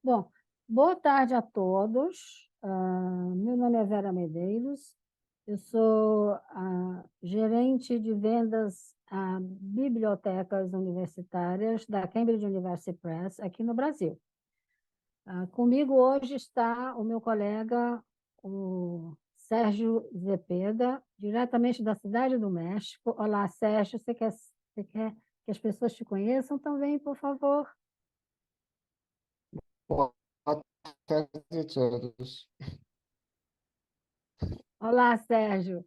Bom, boa tarde a todos. Meu nome é Vera Medeiros. Eu sou a gerente de vendas a bibliotecas universitárias da Cambridge University Press, aqui no Brasil. Comigo hoje está o meu colega, o Sérgio Zepeda, diretamente da Cidade do México. Olá, Sérgio, você quer que as pessoas te conheçam também, por favor? Boa tarde a todos. Olá, Sérgio.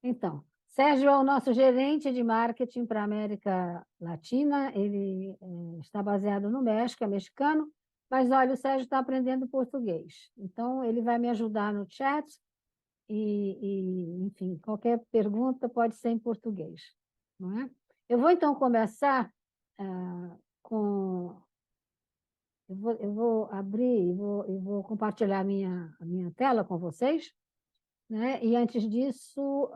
Então, Sérgio é o nosso gerente de marketing para a América Latina. Ele está baseado no México, é mexicano, mas olha, o Sérgio está aprendendo português. Então, ele vai me ajudar no chat enfim, qualquer pergunta pode ser em português, não é? Eu vou então começar com. Eu vou abrir e vou compartilhar a minha tela com vocês, né? E antes disso,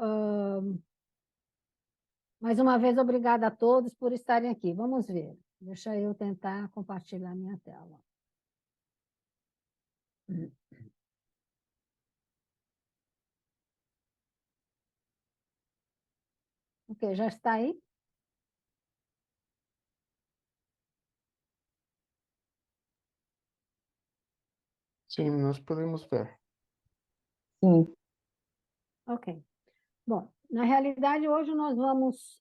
mais uma vez, obrigada a todos por estarem aqui. Vamos ver. Deixa eu tentar compartilhar minha tela. Ok, já está aí? Sim, nós podemos ver. Sim. Ok. Bom, na realidade, hoje nós vamos.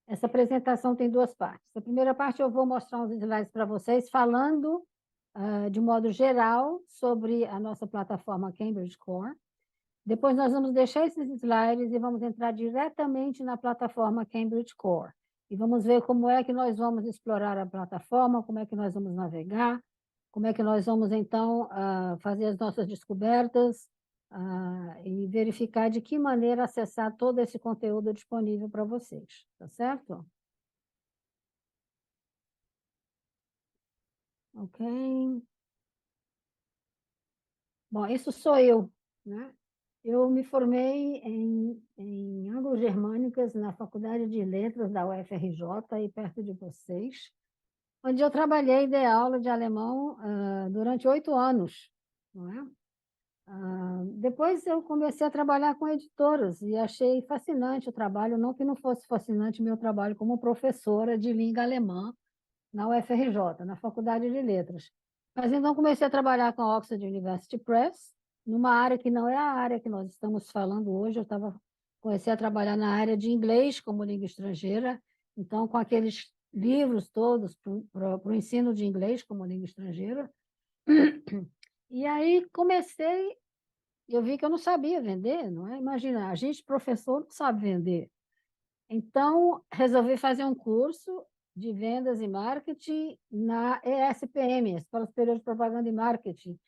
Essa apresentação tem duas partes. A primeira parte eu vou mostrar uns slides para vocês, falando de modo geral sobre a nossa plataforma Cambridge Core. Depois nós vamos deixar esses slides e vamos entrar diretamente na plataforma Cambridge Core. E vamos ver como é que nós vamos explorar a plataforma, como é que nós vamos navegar, como é que nós vamos, então, fazer as nossas descobertas e verificar de que maneira acessar todo esse conteúdo disponível para vocês. Tá certo? Ok. Bom, isso sou eu, né? Eu me formei em Anglo-Germânicas na Faculdade de Letras da UFRJ, aí perto de vocês, onde eu trabalhei e dei aula de alemão durante 8 anos, não é? Depois eu comecei a trabalhar com editoras e achei fascinante o trabalho, não que não fosse fascinante meu trabalho como professora de língua alemã na UFRJ, na Faculdade de Letras. Mas então comecei a trabalhar com a Oxford University Press, numa área que não é a área que nós estamos falando hoje. Comecei a trabalhar na área de inglês como língua estrangeira, então com aqueles livros todos para o ensino de inglês como língua estrangeira. E aí eu vi que eu não sabia vender, não é? Imagina, a gente, professor, não sabe vender. Então, resolvi fazer um curso de vendas e marketing na ESPM, Escola Superior de Propaganda e Marketing.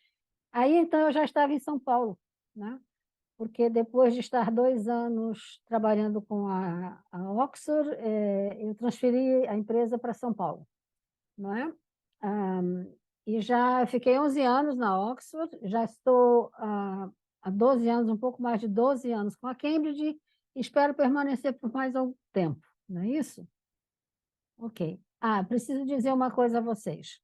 Aí, então, eu já estava em São Paulo, né? Porque depois de estar 2 anos trabalhando com a Oxford, eu transferi a empresa para São Paulo, não é? E já fiquei 11 anos na Oxford, já estou há 12 anos, um pouco mais de 12 anos com a Cambridge, e espero permanecer por mais algum tempo, não é isso? Ok. Preciso dizer uma coisa a vocês.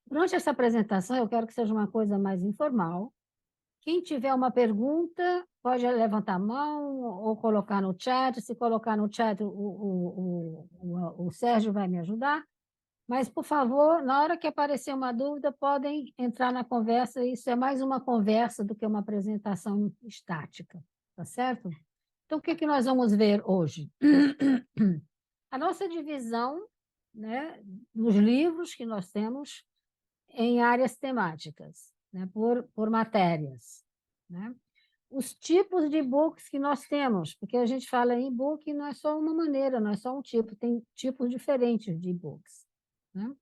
Durante essa apresentação, eu quero que seja uma coisa mais informal. Quem tiver uma pergunta, pode levantar a mão ou colocar no chat. Se colocar no chat, o Sérgio vai me ajudar. Mas, por favor, na hora que aparecer uma dúvida, podem entrar na conversa. Isso é mais uma conversa do que uma apresentação estática, tá certo? Então, o que que nós vamos ver hoje? A nossa divisão, né, dos livros que nós temos em áreas temáticas, né, por matérias, né? Os tipos de e-books que nós temos, porque a gente fala em e-book não é só uma maneira, não é só um tipo, tem tipos diferentes de e-books, né?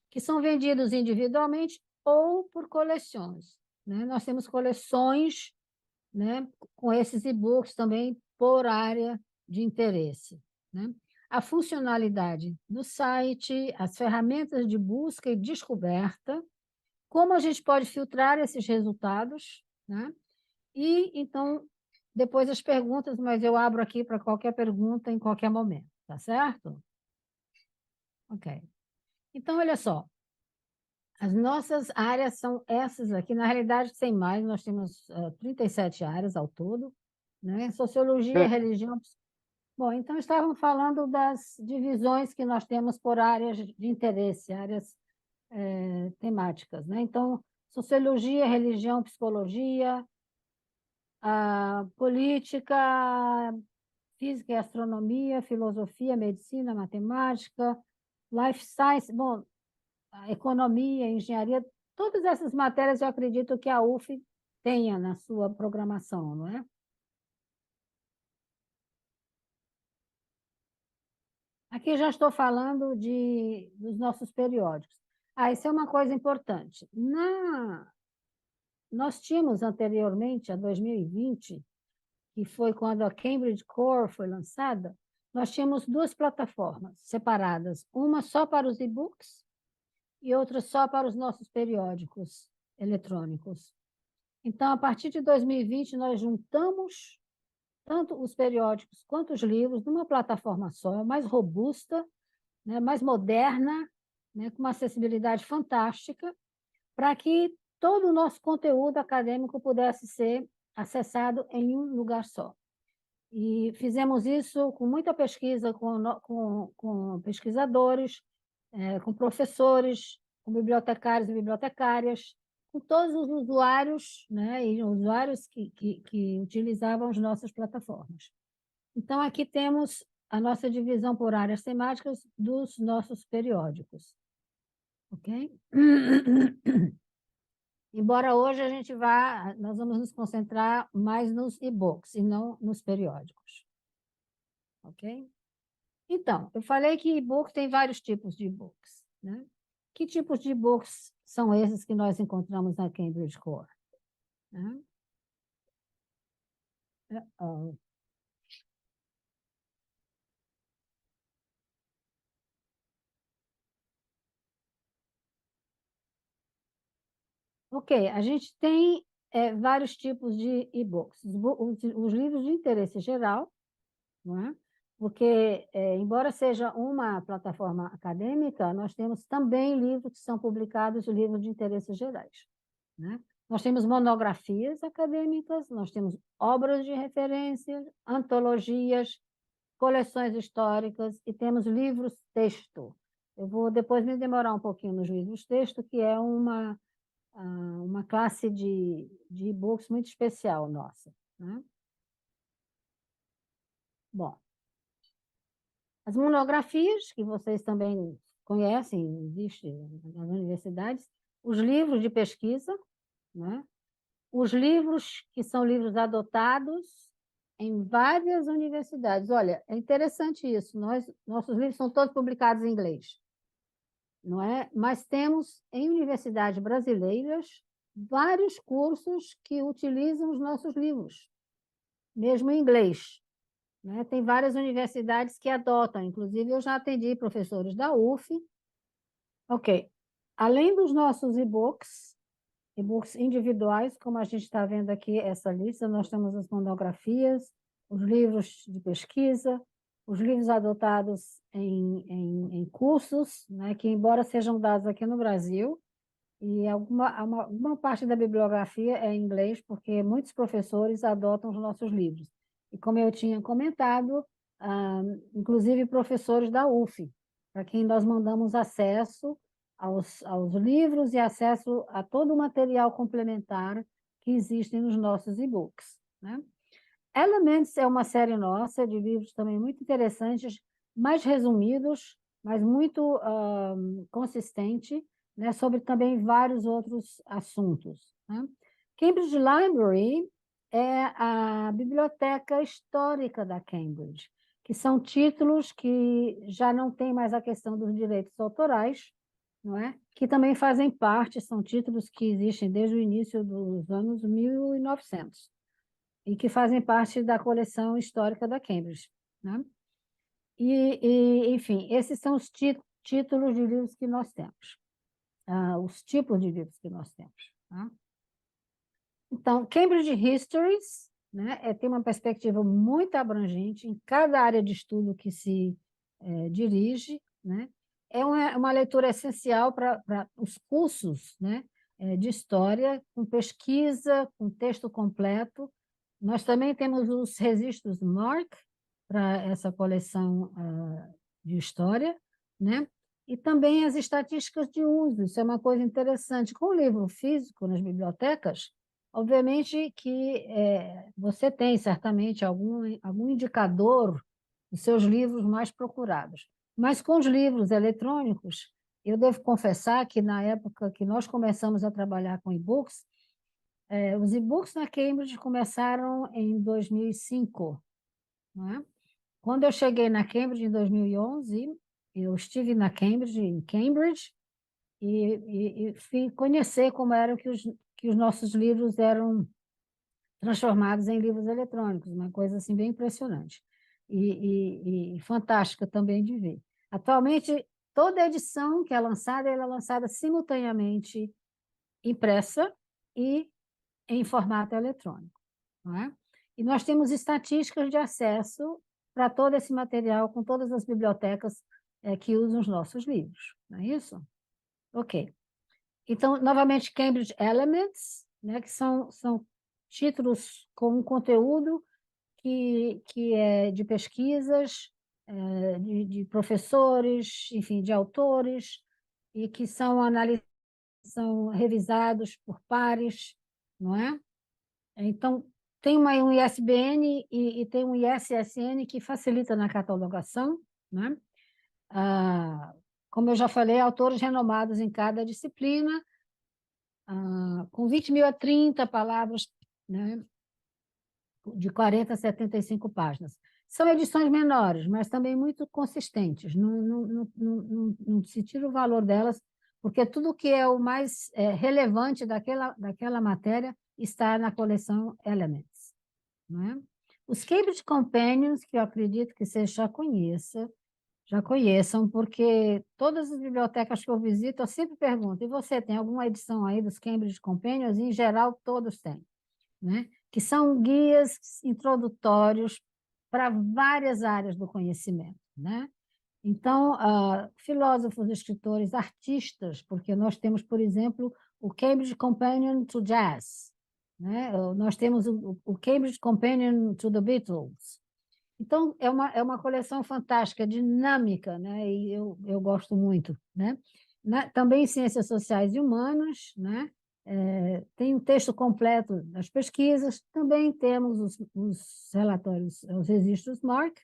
Que são vendidos individualmente ou por coleções, né? Nós temos coleções, né, com esses e-books também por área de interesse, né? A funcionalidade do site, as ferramentas de busca e descoberta, como a gente pode filtrar esses resultados, né? E então depois as perguntas, mas eu abro aqui para qualquer pergunta em qualquer momento, tá certo? Ok. Então, olha só, As nossas áreas são essas aqui. Na realidade, sem mais, nós temos 37 áreas ao todo, né? Sociologia, religião. Bom, então estávamos falando das divisões que nós temos por áreas de interesse, áreas temáticas, né? Então, sociologia, religião, psicologia, política, física e astronomia, filosofia, medicina, matemática, life science, bom, a economia, engenharia, todas essas matérias eu acredito que a UF tenha na sua programação, não é? Aqui já estou falando dos nossos periódicos. Isso é uma coisa importante. Nós tínhamos anteriormente, a 2020, que foi quando a Cambridge Core foi lançada, nós tínhamos duas plataformas separadas, uma só para os e-books e outra só para os nossos periódicos eletrônicos. Então, a partir de 2020, nós juntamos tanto os periódicos quanto os livros numa plataforma só, mais robusta, né, mais moderna, né, com uma acessibilidade fantástica, para que todo o nosso conteúdo acadêmico pudesse ser acessado em um lugar só. E fizemos isso com muita pesquisa com pesquisadores, com professores, com bibliotecários e bibliotecárias, com todos os usuários, né, e usuários que utilizavam as nossas plataformas. Então, aqui temos a nossa divisão por áreas temáticas dos nossos periódicos. Ok? Embora hoje nós vamos nos concentrar mais nos e-books e não nos periódicos. Ok? Então, eu falei que e-book tem vários tipos de e-books, né? Que tipos de e-books são esses que nós encontramos na Cambridge Core? Né? Ok, a gente tem vários tipos de e-books. Os livros de interesse geral, não é? Porque, embora seja uma plataforma acadêmica, nós temos também livros que são publicados, livros de interesses gerais, né? Nós temos monografias acadêmicas, nós temos obras de referência, antologias, coleções históricas e temos livros-texto. Eu vou depois me demorar um pouquinho nos livros-texto, que é uma classe de e-books muito especial nossa, né? Bom, as monografias, que vocês também conhecem, existem nas universidades, os livros de pesquisa, né? Os livros que são livros adotados em várias universidades. Olha, é interessante isso, nossos livros são todos publicados em inglês, não é? Mas temos em universidades brasileiras vários cursos que utilizam os nossos livros, mesmo em inglês, né? Tem várias universidades que adotam, inclusive eu já atendi professores da UF. Ok. Além dos nossos e-books individuais, como a gente está vendo aqui essa lista, nós temos as monografias, os livros de pesquisa, os livros adotados em cursos, né, que embora sejam dados aqui no Brasil, e alguma parte da bibliografia é em inglês, porque muitos professores adotam os nossos livros. E como eu tinha comentado, inclusive professores da UF, para quem nós mandamos acesso aos livros e acesso a todo o material complementar que existem nos nossos e-books, né? Elements é uma série nossa de livros também muito interessantes, mais resumidos, mas muito consistente, né, sobre também vários outros assuntos, né? Cambridge Library é a biblioteca histórica da Cambridge, que são títulos que já não tem mais a questão dos direitos autorais, não é? Que também fazem parte, são títulos que existem desde o início dos anos 1900 e que fazem parte da coleção histórica da Cambridge, né? Enfim, esses são os títulos de livros que nós temos, os tipos de livros que nós temos, tá? Então, Cambridge Histories, né, tem uma perspectiva muito abrangente em cada área de estudo que se dirige, né? é uma leitura essencial para os cursos, né, de história, com pesquisa, com texto completo. Nós também temos os registros Mark para essa coleção de história, né? E também as estatísticas de uso. Isso é uma coisa interessante. Com o livro físico nas bibliotecas, obviamente que você tem certamente algum indicador dos seus livros mais procurados. Mas com os livros eletrônicos, eu devo confessar que na época que nós começamos a trabalhar com e-books, os e-books na Cambridge começaram em 2005, não é? Quando eu cheguei na Cambridge em 2011, eu estive na Cambridge, em Cambridge, e fui conhecer como era que os nossos livros eram transformados em livros eletrônicos, uma coisa assim bem impressionante e fantástica também de ver. Atualmente, toda edição que é lançada, ela é lançada simultaneamente impressa e em formato eletrônico, não é? E nós temos estatísticas de acesso para todo esse material com todas as bibliotecas que usam os nossos livros, não é isso? Ok. Então, novamente, Cambridge Elements, né, que são títulos com um conteúdo que é de pesquisas, de professores, enfim, de autores, e que são revisados por pares, não é? Então, tem um ISBN e tem um ISSN que facilita na catalogação, né? Ah, como eu já falei, autores renomados em cada disciplina, com 20.000 a 30 palavras, né? De 40 a 75 páginas. São edições menores, mas também muito consistentes. Não se tira o valor delas, porque tudo que é o mais relevante daquela matéria está na coleção Elements, não é? Os Cambridge Companions, que eu acredito que você já conheçam, porque todas as bibliotecas que eu visito, eu sempre pergunto, e você tem alguma edição aí dos Cambridge Companions? E, em geral, todos têm, né? Que são guias introdutórios para várias áreas do conhecimento, né? Então, filósofos, escritores, artistas, porque nós temos, por exemplo, o Cambridge Companion to Jazz, né? Nós temos o Cambridge Companion to the Beatles. Então, é uma coleção fantástica, dinâmica, né? E eu gosto muito, né? Também em ciências sociais e humanas, né? Tem um texto completo das pesquisas, também temos os relatórios, os registros MARC,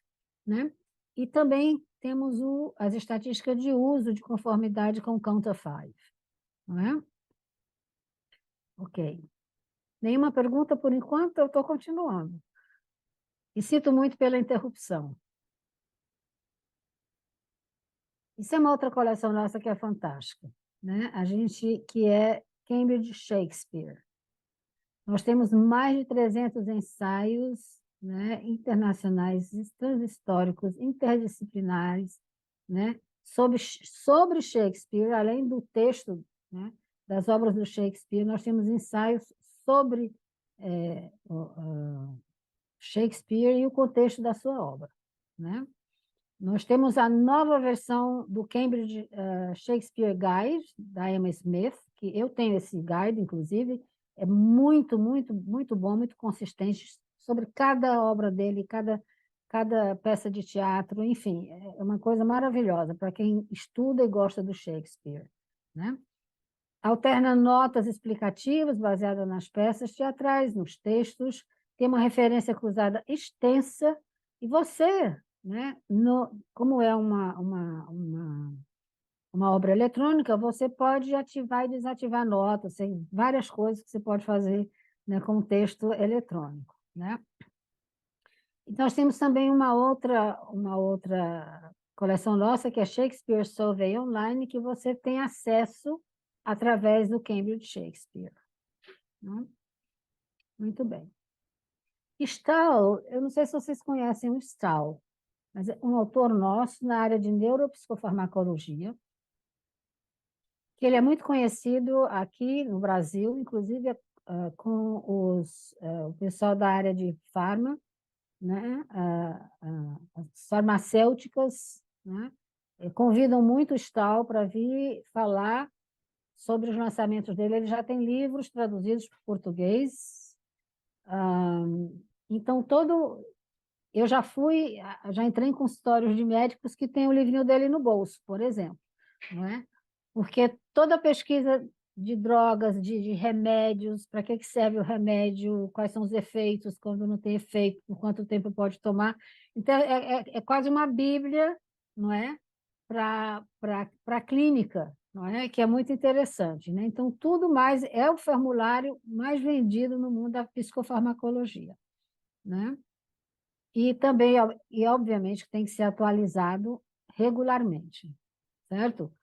né? E também temos as estatísticas de uso de conformidade com o Counter 5, não é? Ok. Nenhuma pergunta por enquanto, eu estou continuando. E sinto muito pela interrupção. Isso é uma outra coleção nossa que é fantástica, né? A gente que é Cambridge Shakespeare. Nós temos mais de 300 ensaios, né, internacionais, transhistóricos, interdisciplinares, né, sobre Shakespeare, além do texto, né, das obras do Shakespeare, nós temos ensaios sobre Shakespeare e o contexto da sua obra, né? Nós temos a nova versão do Cambridge Shakespeare Guide, da Emma Smith, que eu tenho esse guide, inclusive, é muito, muito, muito bom, muito consistente sobre cada obra dele, cada peça de teatro, enfim, é uma coisa maravilhosa para quem estuda e gosta do Shakespeare, né? Alterna notas explicativas baseadas nas peças teatrais, nos textos, tem uma referência cruzada extensa, e você, né, como é uma obra eletrônica, você pode ativar e desativar notas, tem várias coisas que você pode fazer, né, com o texto eletrônico, né? E nós temos também uma outra coleção nossa, que é Shakespeare Survey Online, que você tem acesso através do Cambridge Shakespeare, né? Muito bem. Stahl, eu não sei se vocês conhecem o Stahl, mas é um autor nosso na área de neuropsicofarmacologia, que ele é muito conhecido aqui no Brasil, inclusive com o pessoal da área de farma, né? As farmacêuticas, né? convidam muito o Stahl para vir falar sobre os lançamentos dele. Ele já tem livros traduzidos para o português. Então, eu já entrei em consultórios de médicos que têm o livrinho dele no bolso, por exemplo, não é? Porque toda pesquisa de drogas, de remédios, para que serve o remédio, quais são os efeitos, quando não tem efeito, por quanto tempo pode tomar. Então, é quase uma bíblia, não é? Para a clínica, não é? Que é muito interessante, né? Então, tudo mais é o formulário mais vendido no mundo da psicofarmacologia, né? E também, obviamente, que tem que ser atualizado regularmente, certo?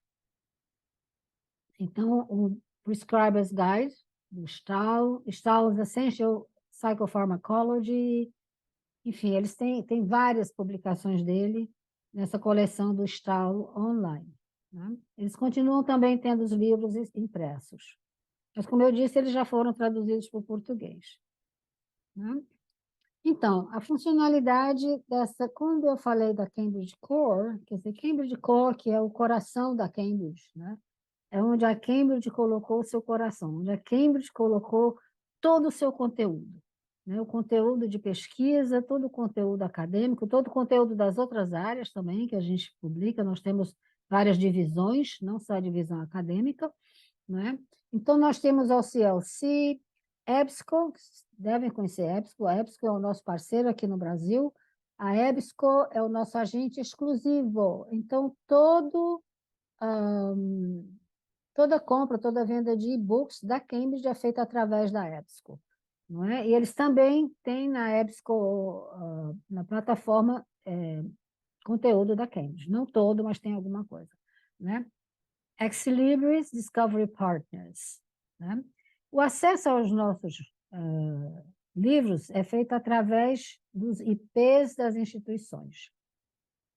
Então, o Prescriber's Guide, do Stahl's Essential Psychopharmacology, enfim, eles têm várias publicações dele nessa coleção do Stahl online, né? Eles continuam também tendo os livros impressos, mas, como eu disse, eles já foram traduzidos para o português, né? Então, a funcionalidade dessa, quando eu falei da Cambridge Core, quer dizer, Cambridge Core, que é o coração da Cambridge, né? É onde a Cambridge colocou o seu coração, onde a Cambridge colocou todo o seu conteúdo, né? O conteúdo de pesquisa, todo o conteúdo acadêmico, todo o conteúdo das outras áreas também que a gente publica. Nós temos várias divisões, não só a divisão acadêmica, né? Então, nós temos a OCLC, EBSCO, devem conhecer a EBSCO é o nosso parceiro aqui no Brasil, a EBSCO é o nosso agente exclusivo, então toda compra, toda venda de e-books da Cambridge é feita através da EBSCO, não é? E eles também têm na EBSCO, na plataforma, conteúdo da Cambridge, não todo, mas tem alguma coisa, né? Ex-Libris Discovery Partners, né? O acesso aos nossos livros é feito através dos IPs das instituições,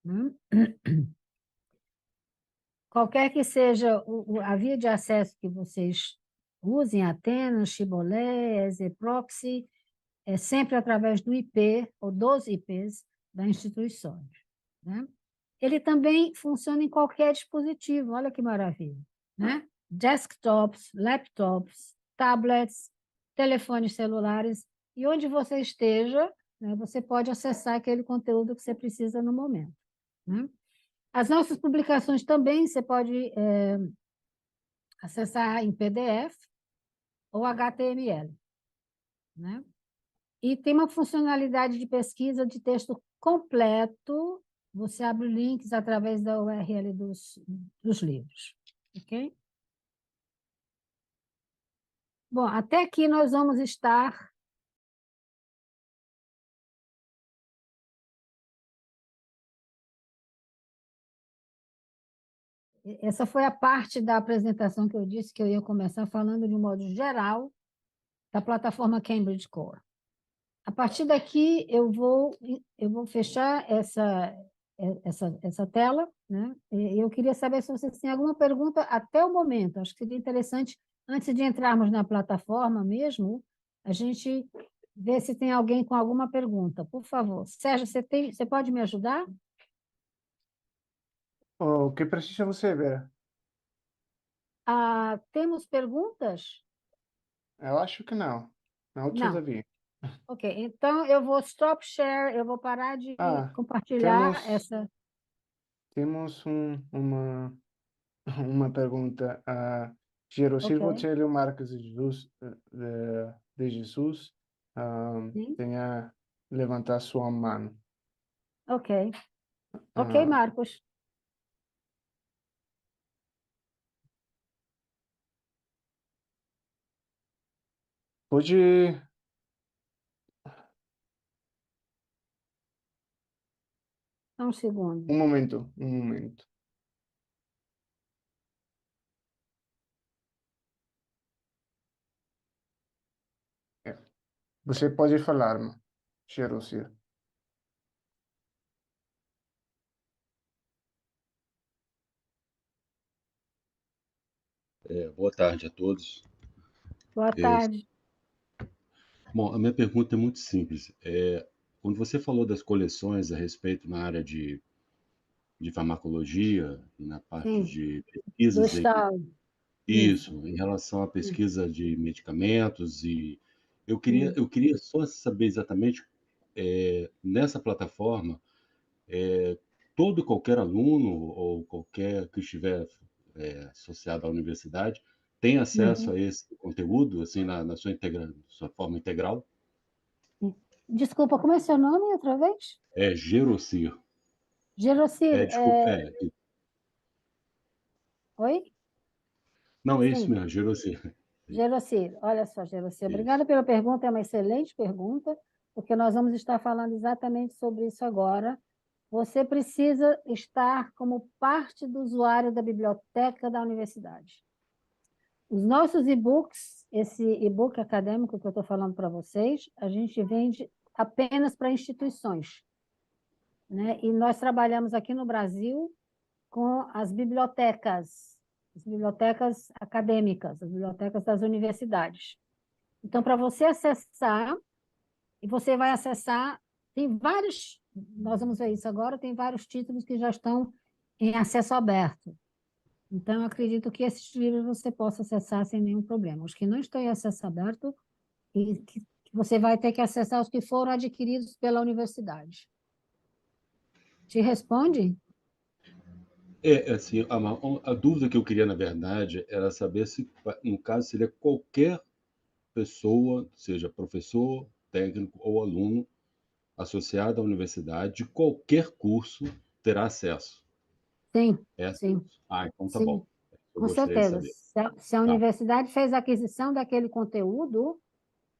né? Qualquer que seja a via de acesso que vocês usem, Athena, Shibboleth, EasyProxy, é sempre através do IP ou dos IPs das instituições, né? Ele também funciona em qualquer dispositivo, olha que maravilha, né? Desktops, laptops, tablets, telefones celulares, e onde você esteja, né, você pode acessar aquele conteúdo que você precisa no momento, né? As nossas publicações também você pode acessar em PDF ou HTML, né? E tem uma funcionalidade de pesquisa de texto completo. Você abre links através da URL dos livros, ok? Bom, até aqui nós vamos estar... Essa foi a parte da apresentação que eu disse que eu ia começar falando de um modo geral da plataforma Cambridge Core. A partir daqui, eu vou fechar essa tela, né? E eu queria saber se vocês têm alguma pergunta até o momento. Acho que seria interessante, antes de entrarmos na plataforma mesmo, a gente ver se tem alguém com alguma pergunta. Por favor. Sérgio, você pode me ajudar? O que precisa você ver? Temos perguntas? Eu acho que não. Não, Não. todavia. Ok, então eu vou stop share, eu vou parar de Ah, compartilhar temos, essa... temos uma pergunta. Gerocir Ok, Bocelho Marques de Jesus, sim, tenha levantar sua mão. ok. Ok, Ah, Marcos. pode. Só um segundo. Um momento, um momento. É. Você pode falar, Gerocir. Boa tarde a todos. Boa É, tarde. Bom, a minha pergunta é muito simples. Quando você falou das coleções a respeito na área de farmacologia, na parte Sim, de do pesquisas. estado. Isso. Isso, em relação à Sim, pesquisa de medicamentos. E sim. eu queria só saber exatamente, nessa plataforma, todo e qualquer aluno ou qualquer que estiver associado à universidade tem acesso Uhum. a esse conteúdo, assim, na sua forma integral? Desculpa, como é seu nome outra vez? É Gerocir. Gerocir, Desculpa, oi? não, é isso Sim, mesmo, Gerocir. Gerocir. Olha só, Gerocir, obrigada Isso. pela pergunta, é uma excelente pergunta, porque nós vamos estar falando exatamente sobre isso agora. Você precisa estar como parte do usuário da biblioteca da universidade. Os nossos e-books, esse e-book acadêmico que eu estou falando para vocês, a gente vende apenas para instituições, né? E nós trabalhamos aqui no Brasil com as bibliotecas acadêmicas, as bibliotecas das universidades. Então, para você acessar, e você vai acessar, tem vários, nós vamos ver isso agora, tem vários títulos que já estão em acesso aberto. Então, eu acredito que esses livros você possa acessar sem nenhum problema. Os que não estão em acesso aberto, e que você vai ter que acessar os que foram adquiridos pela universidade. Te responde? Assim, a dúvida que eu queria, na verdade, era saber se, no caso, seria qualquer pessoa, seja professor, técnico ou aluno, associado à universidade, de qualquer curso, terá acesso. Sim, É sim, isso? Ah, então tá sim, bom. Eu com gostaria de certeza. saber. Se a Tá. universidade fez a aquisição daquele conteúdo,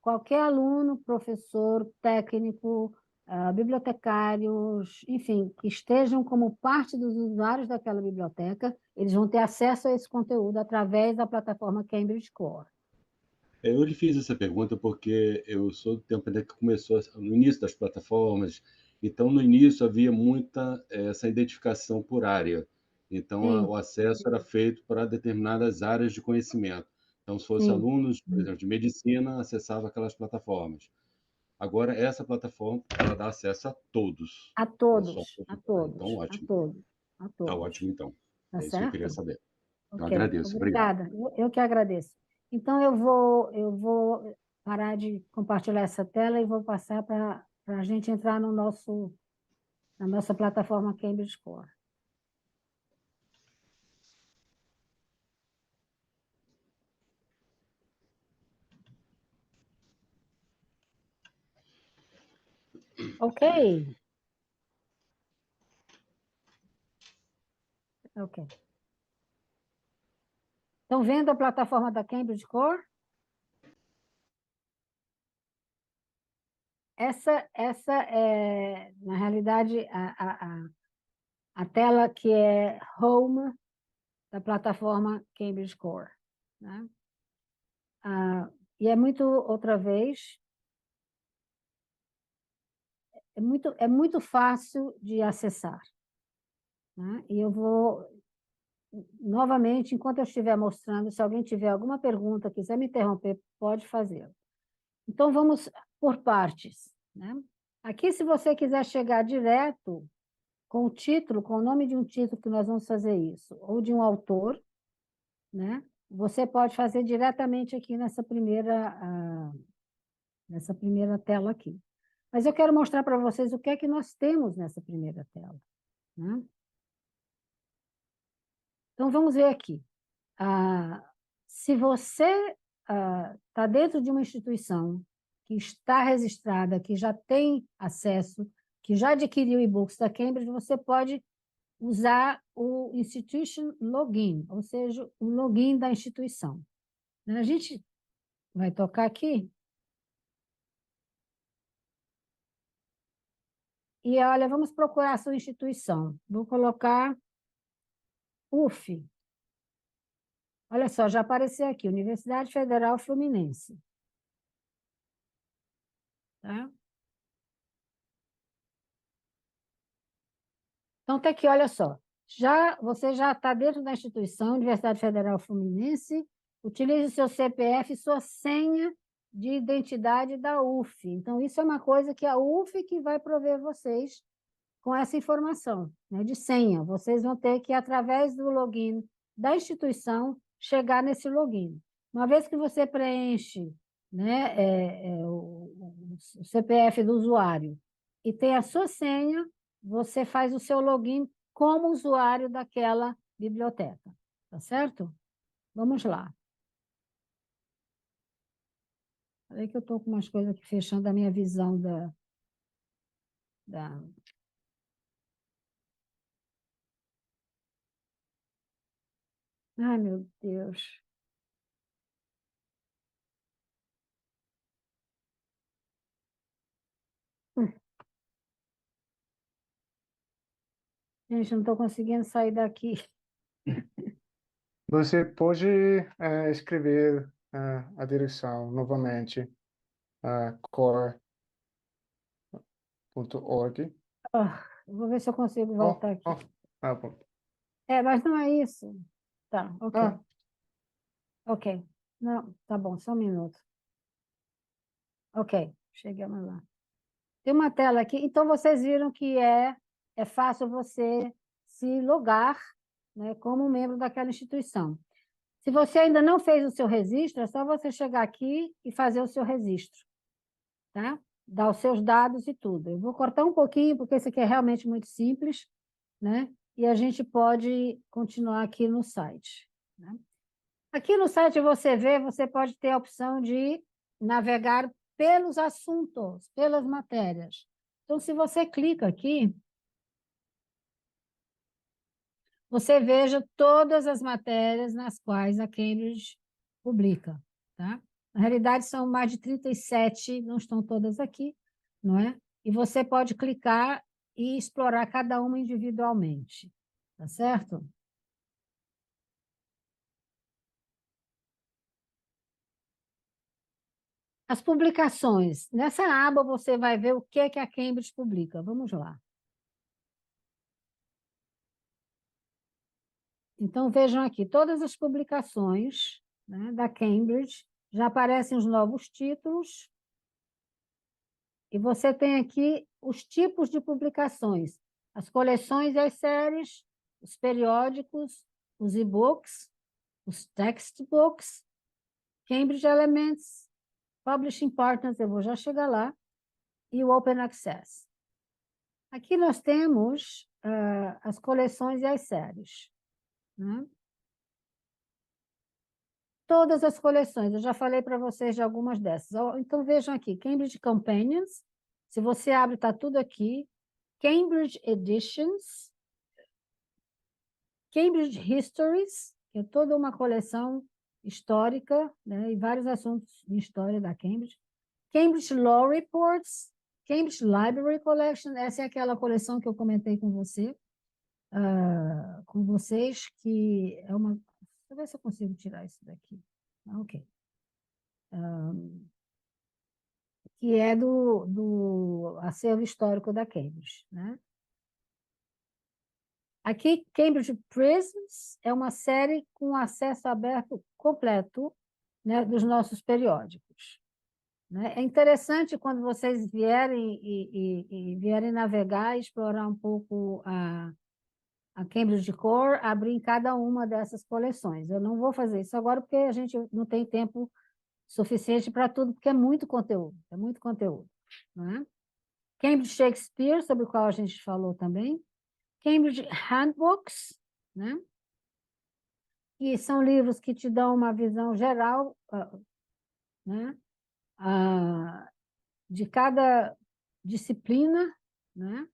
qualquer aluno, professor, técnico, bibliotecários, enfim, que estejam como parte dos usuários daquela biblioteca, eles vão ter acesso a esse conteúdo através da plataforma Cambridge Core. Eu lhe fiz essa pergunta porque eu sou do tempo ainda que começou no início das plataformas. Então, no início havia muita essa identificação por área. Então, Sim, o acesso era feito para determinadas áreas de conhecimento. Então, se fosse sim, alunos, por exemplo, de medicina, acessava aquelas plataformas. Agora, essa plataforma, ela dá acesso a todos, a não só todos, a professores. Então, todos, a ótimo. todos, a Tá todos. ótimo, então. Tá É isso que eu queria certo? saber. Eu Ok, agradeço. Obrigado. obrigada. Eu que agradeço. Então, eu vou parar de compartilhar essa tela e vou passar para a gente entrar no na nossa plataforma Cambridge Core. Ok, ok. Estão vendo a plataforma da Cambridge Core? Essa é, na realidade, a tela que é home da plataforma Cambridge Core, né? E é muito, outra vez, é muito fácil de acessar, né? E eu vou, novamente, enquanto eu estiver mostrando, se alguém tiver alguma pergunta, quiser me interromper, pode fazer. Então, vamos por partes, né? Aqui, se você quiser chegar direto com o título, com o nome de um título que nós vamos fazer isso, ou de um autor, né? Você pode fazer diretamente aqui nessa primeira tela aqui. Mas eu quero mostrar para vocês o que é que nós temos nessa primeira tela, né? Então, vamos ver aqui. Se você está dentro de uma instituição que está registrada, que já tem acesso, que já adquiriu e-books da Cambridge, você pode usar o Institution Login, ou seja, o login da instituição. A gente vai tocar aqui e, olha, vamos procurar a sua instituição. Vou colocar UF. Olha só, já apareceu aqui, Universidade Federal Fluminense. Tá? Então, está aqui, olha só. Você já está dentro da instituição, Universidade Federal Fluminense, utilize o seu CPF e sua senha de identidade da UF. Então, isso é uma coisa que a UF que vai prover vocês com essa informação, né, de senha. Vocês vão ter que, através do login da instituição, chegar nesse login. Uma vez que você preenche, né, o CPF do usuário e tem a sua senha, você faz o seu login como usuário daquela biblioteca, tá certo? Vamos lá. Peraí que eu estou com umas coisas aqui fechando a minha visão da... Ai, meu Deus. Gente, não estou conseguindo sair daqui. Você pode escrever a direção novamente, core.org. Eu vou ver se eu consigo Oh, voltar aqui. oh, bom. Mas não é isso. Tá, ok. Ah, Ok. Não, tá bom, só um minuto. Ok, chegamos lá. Tem uma tela aqui. Então, vocês viram que é fácil você se logar, né, como membro daquela instituição. Se você ainda não fez o seu registro, é só você chegar aqui e fazer o seu registro, tá? Dar os seus dados e tudo. Eu vou cortar um pouquinho, porque isso aqui é realmente muito simples, né? E a gente pode continuar aqui no site, né? Aqui no site você pode ter a opção de navegar pelos assuntos, pelas matérias. Então, se você clica aqui, você veja todas as matérias nas quais a Cambridge publica, tá? Na realidade, são mais de 37, não estão todas aqui, não é? E você pode clicar e explorar cada uma individualmente, tá certo? As publicações. Nessa aba você vai ver o que a Cambridge publica. Vamos lá. Então, vejam aqui, todas as publicações, né, da Cambridge, já aparecem os novos títulos, e você tem aqui os tipos de publicações, as coleções e as séries, os periódicos, os e-books, os textbooks, Cambridge Elements, Publishing Partners, eu vou já chegar lá, e o Open Access. Aqui nós temos as coleções e as séries, né? Todas as coleções, eu já falei para vocês de algumas dessas. Então, vejam aqui, Cambridge Companions, se você abre, está tudo aqui. Cambridge Editions, Cambridge Histories, que é toda uma coleção histórica, né, e vários assuntos de história da Cambridge. Cambridge Law Reports, Cambridge Library Collection, essa é aquela coleção que eu comentei com vocês, que é uma... Deixa eu ver se eu consigo tirar isso daqui. Ok. Que é do acervo histórico da Cambridge, né? Aqui, Cambridge Prisms é uma série com acesso aberto completo, né, dos nossos periódicos, né? É interessante quando vocês vierem e vierem navegar e explorar um pouco a Cambridge Core, abrir em cada uma dessas coleções. Eu não vou fazer isso agora porque a gente não tem tempo suficiente para tudo, porque é muito conteúdo, não é? Cambridge Shakespeare, sobre o qual a gente falou também. Cambridge Handbooks, né? E são livros que te dão uma visão geral, né? De cada disciplina, né?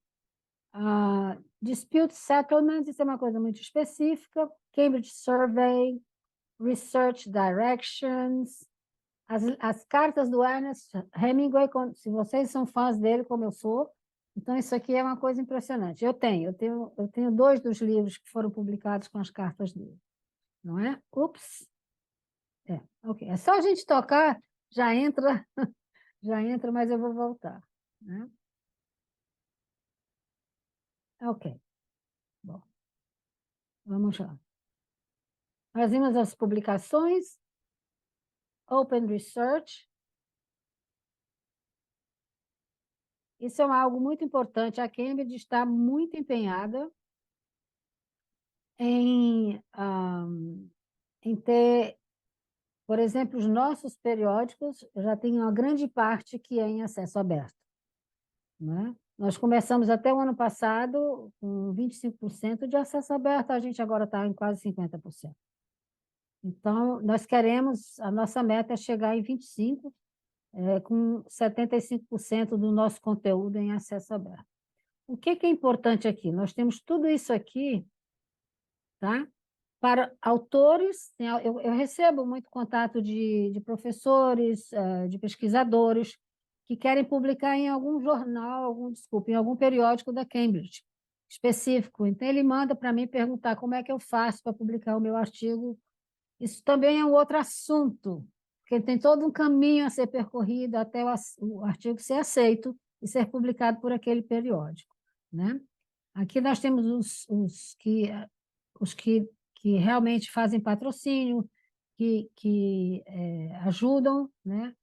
Dispute Settlement, isso é uma coisa muito específica. Cambridge Survey, Research Directions, as cartas do Ernest Hemingway, se vocês são fãs dele, como eu sou, então isso aqui é uma coisa impressionante. Eu tenho 2 dos livros que foram publicados com as cartas dele, não é? Ups. Ok. É só a gente tocar, já entra, mas eu vou voltar, né? Ok. Bom, vamos lá. Nós vimos as publicações, Open Research, Isso é algo muito importante. A Cambridge está muito empenhada em, em ter, por exemplo, os nossos periódicos já tem uma grande parte que é em acesso aberto, né? Nós começamos até o ano passado com 25% de acesso aberto, a gente agora está em quase 50%. Então, nós queremos, a nossa meta é chegar em 25%, com 75% do nosso conteúdo em acesso aberto. O que é importante aqui? Nós temos tudo isso aqui, tá? Para autores, eu recebo muito contato de professores, de pesquisadores, que querem publicar em algum jornal, em algum periódico da Cambridge específico. Então, ele manda para mim perguntar como é que eu faço para publicar o meu artigo. Isso também é um outro assunto, porque tem todo um caminho a ser percorrido até o artigo ser aceito e ser publicado por aquele periódico, né? Aqui nós temos os que realmente fazem patrocínio, que ajudam, né,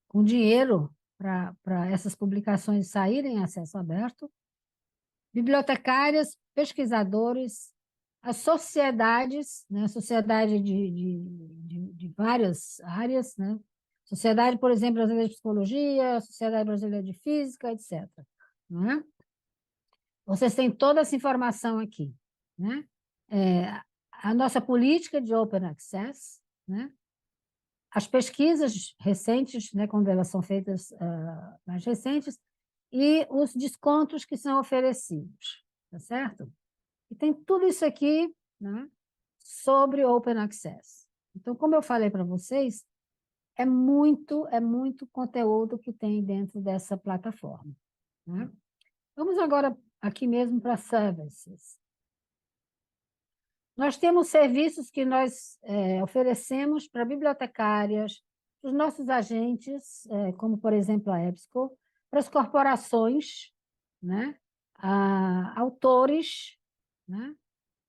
com dinheiro para essas publicações saírem em acesso aberto, bibliotecárias, pesquisadores, as sociedades, né, sociedade de várias áreas, né? Sociedade, por exemplo, brasileira de psicologia, Sociedade Brasileira de Física, etc. Não é? Vocês têm toda essa informação aqui, né? A nossa política de Open Access, né? As pesquisas recentes, né, quando elas são feitas mais recentes, e os descontos que são oferecidos, tá certo? E tem tudo isso aqui, né, sobre Open Access. Então, como eu falei para vocês, é muito conteúdo que tem dentro dessa plataforma, né? Vamos agora aqui mesmo para services. Nós temos serviços que nós oferecemos para bibliotecárias, para os nossos agentes, como, por exemplo, a EBSCO, para as corporações, né? Autores, né?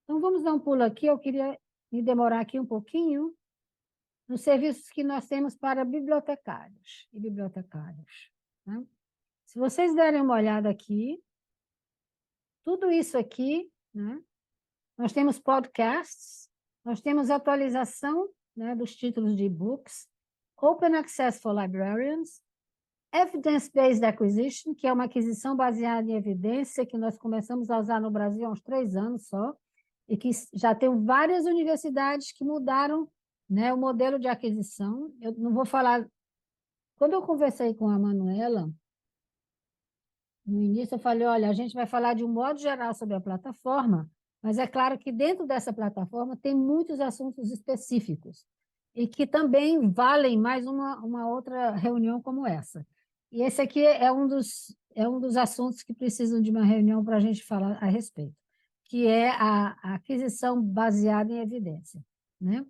Então, vamos dar um pulo aqui, eu queria me demorar aqui um pouquinho nos serviços que nós temos para bibliotecários e bibliotecárias, né? Se vocês derem uma olhada aqui, tudo isso aqui, né? Nós temos podcasts, nós temos atualização, né, dos títulos de e-books, Open Access for Librarians, Evidence-Based Acquisition, que é uma aquisição baseada em evidência, que nós começamos a usar no Brasil há uns 3 anos só, e que já tem várias universidades que mudaram, né, o modelo de aquisição. Eu não vou falar... Quando eu conversei com a Manuela, no início eu falei, olha, a gente vai falar de um modo geral sobre a plataforma, mas é claro que dentro dessa plataforma tem muitos assuntos específicos e que também valem mais uma outra reunião como essa. E esse aqui é um dos assuntos que precisam de uma reunião para a gente falar a respeito, que é a aquisição baseada em evidência, né?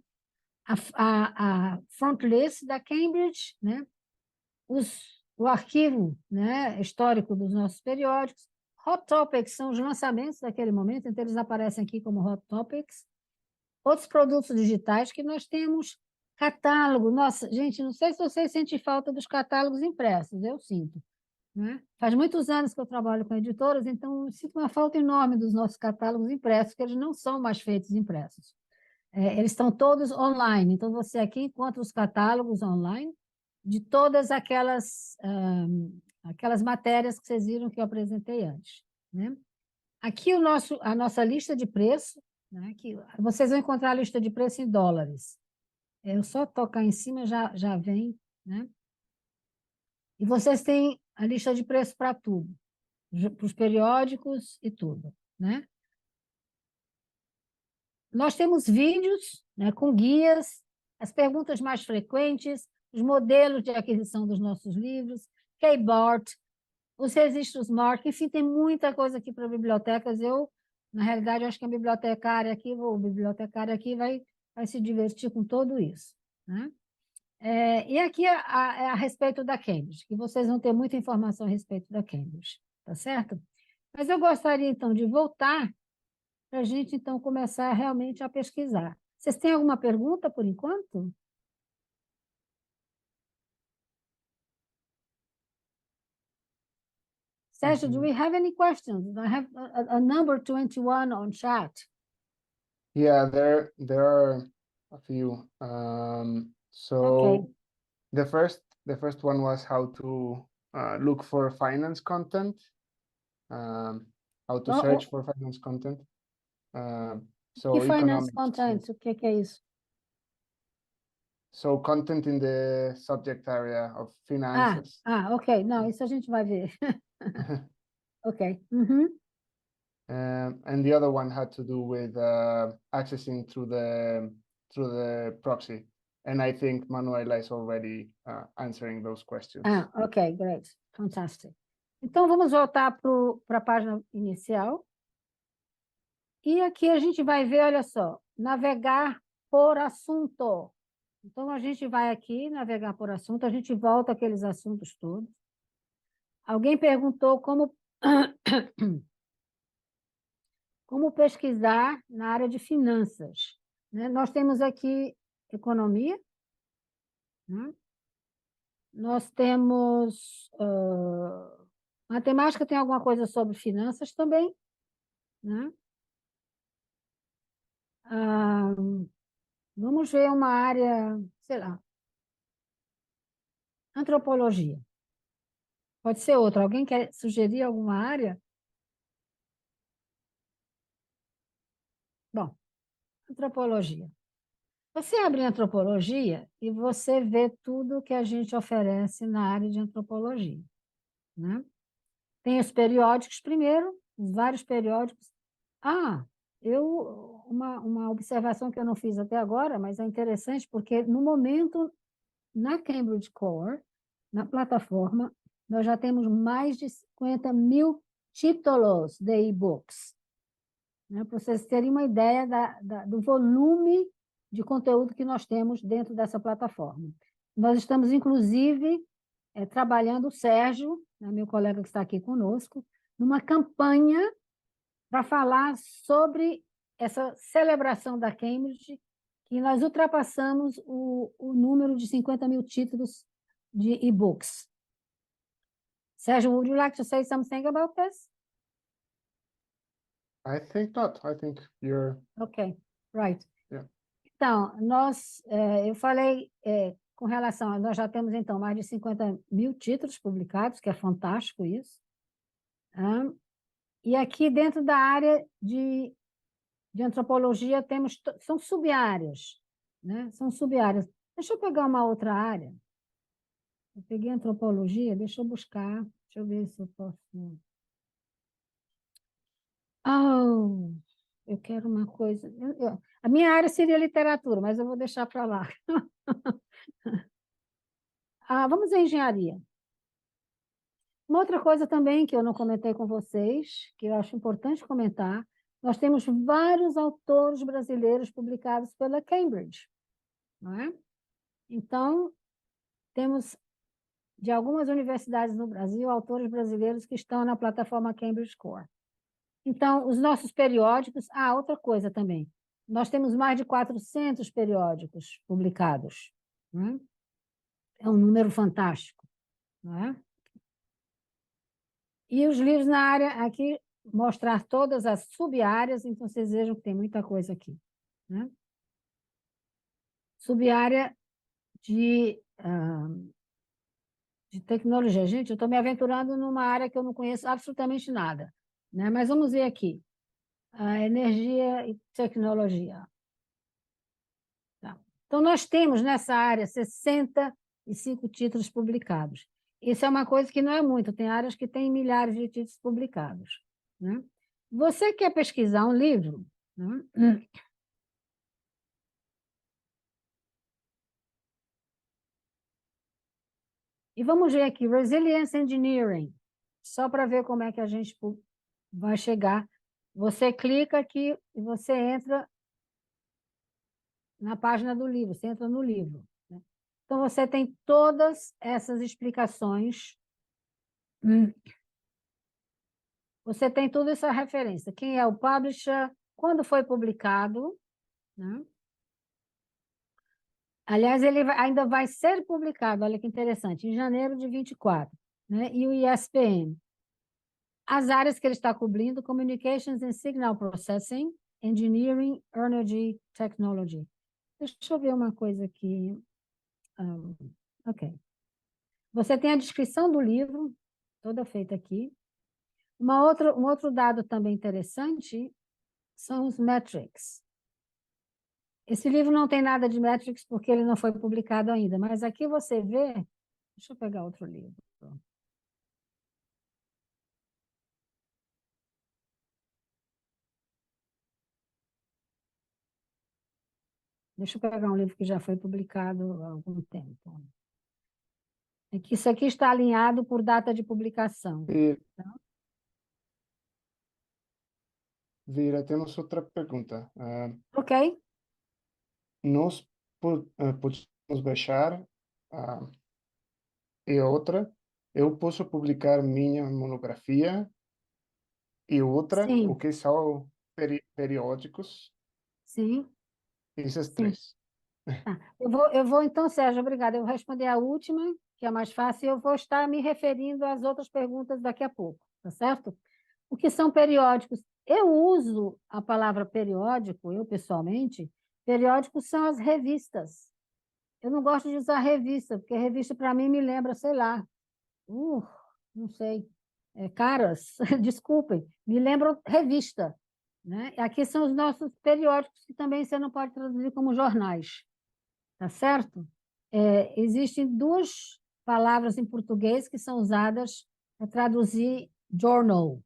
A front list da Cambridge, né? O arquivo, né, histórico dos nossos periódicos. Hot Topics são os lançamentos daquele momento, então eles aparecem aqui como Hot Topics. Outros produtos digitais que nós temos, catálogo. Nossa, gente, não sei se vocês sentem falta dos catálogos impressos, eu sinto, né? Faz muitos anos que eu trabalho com editoras, então eu sinto uma falta enorme dos nossos catálogos impressos, que eles não são mais feitos impressos. Eles estão todos online, então você aqui encontra os catálogos online de todas aquelas matérias que vocês viram que eu apresentei antes, né? Aqui a nossa lista de preço, né? Que vocês vão encontrar a lista de preço em dólares. Eu só tocar em cima já vem, né? E vocês têm a lista de preço para tudo, para os periódicos e tudo, né? Nós temos vídeos, né, com guias, as perguntas mais frequentes, os modelos de aquisição dos nossos livros, Keyboard, os registros MARC, enfim, tem muita coisa aqui para bibliotecas. Na realidade, acho que a bibliotecária aqui, o bibliotecário aqui vai se divertir com tudo isso, né? E aqui é a respeito da Cambridge, que vocês vão ter muita informação a respeito da Cambridge, tá certo? Mas eu gostaria, então, de voltar para a gente, então, começar realmente a pesquisar. Vocês têm alguma pergunta, por enquanto? Sérgio, do we have any questions? I have a number 21 on chat. Yeah, there are a few. So Okay. the first one was how to look for finance content, how to search for finance content. So Que finance economics. content? O que é isso? So content in the subject area of finances. Ok. Não, isso a gente vai ver. Ok. Uhum. And the other one had to do with accessing through the proxy. And I think Manuela is already answering those questions. Ok, great. Fantastic. Então, vamos voltar para a página inicial. E aqui a gente vai ver, olha só, navegar por assunto. Então, a gente vai aqui, navegar por assunto, a gente volta aqueles assuntos todos. Alguém perguntou como pesquisar na área de finanças, né? Nós temos aqui economia, né? Nós temos matemática, tem alguma coisa sobre finanças também, né? Vamos ver uma área, sei lá, antropologia. Pode ser outra. Alguém quer sugerir alguma área? Bom, antropologia. Você abre antropologia e você vê tudo que a gente oferece na área de antropologia, né? Tem os periódicos primeiro, os vários periódicos. Uma observação que eu não fiz até agora, mas é interessante porque no momento, na Cambridge Core, na plataforma, nós já temos mais de 50.000 títulos de e-books, né? Para vocês terem uma ideia do volume de conteúdo que nós temos dentro dessa plataforma. Nós estamos, inclusive, trabalhando, o Sérgio, né, meu colega que está aqui conosco, numa campanha para falar sobre essa celebração da Cambridge, que nós ultrapassamos o número de 50.000 títulos de e-books. Sérgio, would you like to say something about this? I think not. I think you're... Ok, right. Yeah. Então, eu falei com relação nós já temos, então, mais de 50.000 títulos publicados, que é fantástico isso. E aqui, dentro da área de antropologia, são sub-áreas, né? São sub-áreas. Deixa eu pegar uma outra área. Eu peguei antropologia, deixa eu buscar, deixa eu ver se eu posso... eu quero uma coisa... A minha área seria literatura, mas eu vou deixar para lá. Vamos à engenharia. Uma outra coisa também que eu não comentei com vocês, que eu acho importante comentar, nós temos vários autores brasileiros publicados pela Cambridge, não é? Então, temos de algumas universidades no Brasil, autores brasileiros que estão na plataforma Cambridge Core. Então, os nossos periódicos... outra coisa também. Nós temos mais de 400 periódicos publicados, não é? É um número fantástico, não é? E os livros na área, aqui, mostrar todas as sub-áreas, então vocês vejam que tem muita coisa aqui, né? Sub-área de tecnologia. Gente, eu estou me aventurando numa área que eu não conheço absolutamente nada, né? Mas vamos ver aqui. Energia e tecnologia. Tá. Então, nós temos nessa área 65 títulos publicados. Isso é uma coisa que não é muito, tem áreas que têm milhares de títulos publicados, né? Você quer pesquisar um livro, né? E vamos ver aqui, Resilience Engineering, só para ver como é que a gente vai chegar. Você clica aqui e você entra na página do livro, você entra no livro, né? Então, você tem todas essas explicações. Você tem tudo essa referência. Quem é o publisher, quando foi publicado, né? Aliás, ele ainda vai ser publicado, olha que interessante, em janeiro de 24, né? E o ISBN. as áreas que ele está cobrindo: Communications and Signal Processing, Engineering, Energy, Technology. Deixa eu ver uma coisa aqui. Ok. Você tem a descrição do livro, toda feita aqui. Um outro dado também interessante são os metrics. Esse livro não tem nada de metrics porque ele não foi publicado ainda, mas aqui você vê... Deixa eu pegar outro livro. Deixa eu pegar um livro que já foi publicado há algum tempo. É que isso aqui está alinhado por data de publicação. Tá? Vira, temos outra pergunta. Ok. Nós podemos baixar e outra. Eu posso publicar minha monografia e outra, o Sim, que são periódicos, sim, esses sim. três. Tá. Eu vou então, Sérgio, obrigada. Eu vou responder a última, que é a mais fácil, e eu vou estar me referindo às outras perguntas daqui a pouco, tá certo? O que são periódicos? Eu uso a palavra periódico, eu pessoalmente, periódicos são as revistas. Eu não gosto de usar revista, porque revista para mim me lembra, sei lá, uh, não sei, caras, desculpem, me lembram revista, né? Aqui são os nossos periódicos, que também você não pode traduzir como jornais. Tá certo? Existem duas palavras em português que são usadas para traduzir journal,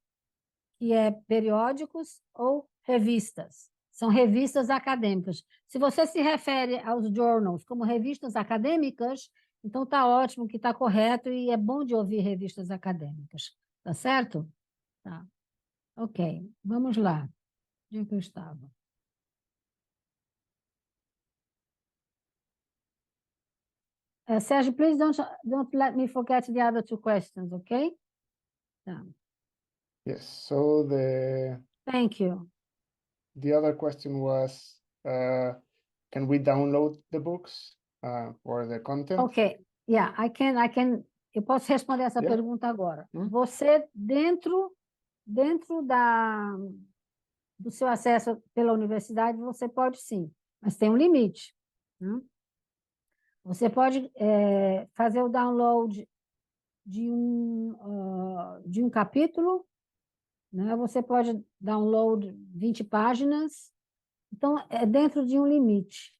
que é periódicos ou revistas. São revistas acadêmicas. Se você se refere aos journals como revistas acadêmicas, então está ótimo, que está correto, e é bom de ouvir revistas acadêmicas. Tá certo? Tá. Ok, vamos lá. Onde é que eu estava? Sérgio, please don't let me forget the other two questions, okay? Tá. Yes. So Thank you. the other question was, can we download the books or the content? Ok, yeah, I can. Eu posso responder essa Yeah. pergunta agora. Hum. Você, dentro do seu acesso pela universidade, você pode sim, mas tem um limite, né? Você pode fazer o download de um capítulo, né? Você pode download 20 páginas, então é dentro de um limite,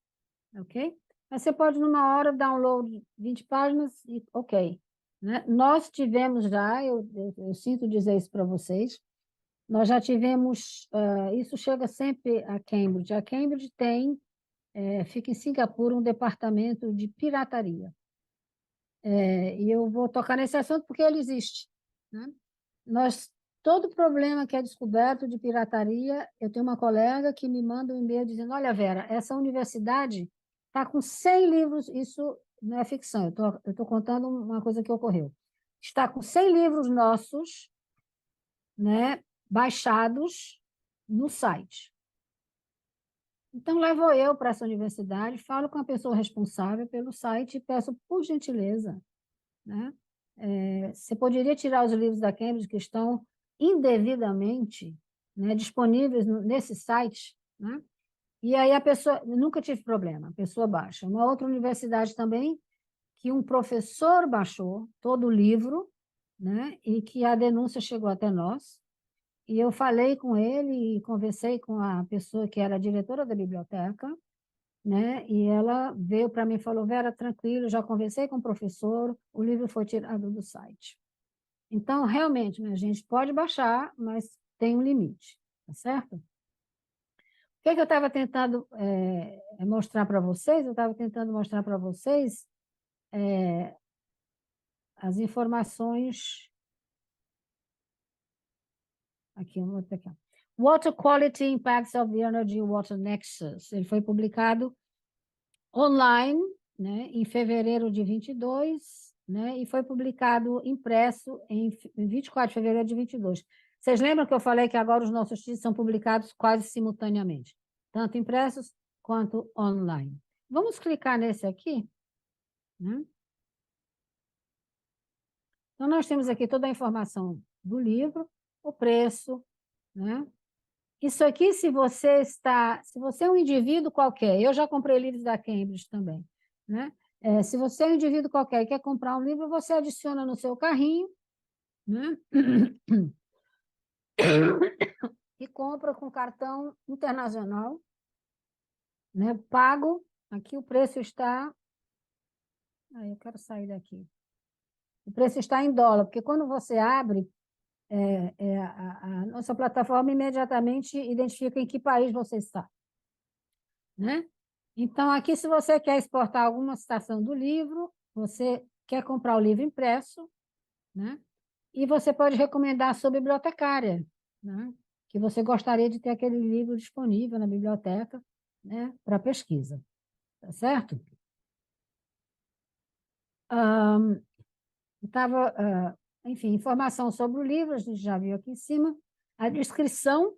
ok? Mas você pode, numa hora, download 20 páginas e ok. Né? Nós tivemos já, eu sinto dizer isso para vocês, nós já tivemos, isso chega sempre a Cambridge. A Cambridge fica em Singapura, um departamento de pirataria. E eu vou tocar nesse assunto porque ele existe. Né? Todo problema que é descoberto de pirataria, eu tenho uma colega que me manda um e-mail dizendo: olha, Vera, essa universidade está com 100 livros, isso não é ficção, eu estou contando uma coisa que ocorreu. Está com 100 livros nossos, né, baixados no site. Então, levo eu para essa universidade, falo com a pessoa responsável pelo site e peço, por gentileza, né, você poderia tirar os livros da Cambridge que estão indevidamente, né, disponíveis nesse site, né? E aí a pessoa, nunca tive problema, a pessoa baixa. Uma outra universidade também, que um professor baixou todo o livro, né, e que a denúncia chegou até nós, e eu falei com ele e conversei com a pessoa que era a diretora da biblioteca, né, e ela veio para mim e falou: Vera, tranquilo, já conversei com o professor, o livro foi tirado do site. Então, realmente, minha gente, pode baixar, mas tem um limite, tá certo? O que eu estava tentando mostrar para vocês? Eu estava tentando mostrar para vocês as informações... Aqui. Water Quality Impacts of the Energy Water Nexus. Ele foi publicado online, né, em fevereiro de 22, né, e foi publicado impresso em 24 de fevereiro de 22. Vocês lembram que eu falei que agora os nossos títulos são publicados quase simultaneamente, tanto impressos quanto online. Vamos clicar nesse aqui, né? Então, nós temos aqui toda a informação do livro, o preço, né? Isso aqui, se você é um indivíduo qualquer, eu já comprei livros da Cambridge também, né? Se você é um indivíduo qualquer e quer comprar um livro, você adiciona no seu carrinho, né? E compra com cartão internacional, né? Pago, aqui o preço está... eu quero sair daqui. O preço está em dólar, porque quando você abre, a nossa plataforma imediatamente identifica em que país você está, né? Então, aqui, se você quer exportar alguma citação do livro, você quer comprar o livro impresso, né? E você pode recomendar a sua bibliotecária, né? Que você gostaria de ter aquele livro disponível na biblioteca, né? Para pesquisa, tá certo? Enfim, informação sobre o livro, a gente já viu aqui em cima. A descrição